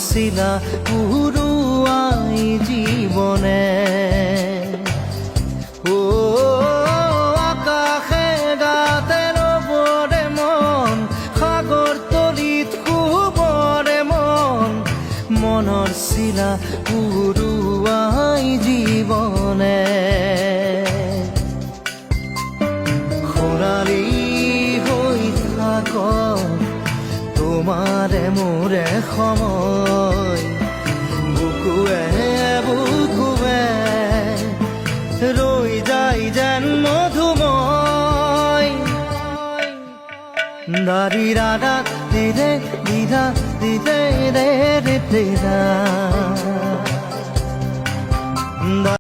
শিলা উৰুৱাই জীৱনে আকাশে গাতে ৰবৰে মন সাগৰ তলিত শুবৰে মন মনৰ শিলা উৰুৱাই জীৱনে খৰালি হৈ থাক তোমাৰে মোৰে সময় বুকুৱে বুকুৱে ৰৈ যায় যেন মধুময় দাৰি ৰাধা দিৰে দিদা দিদে ৰে ৰে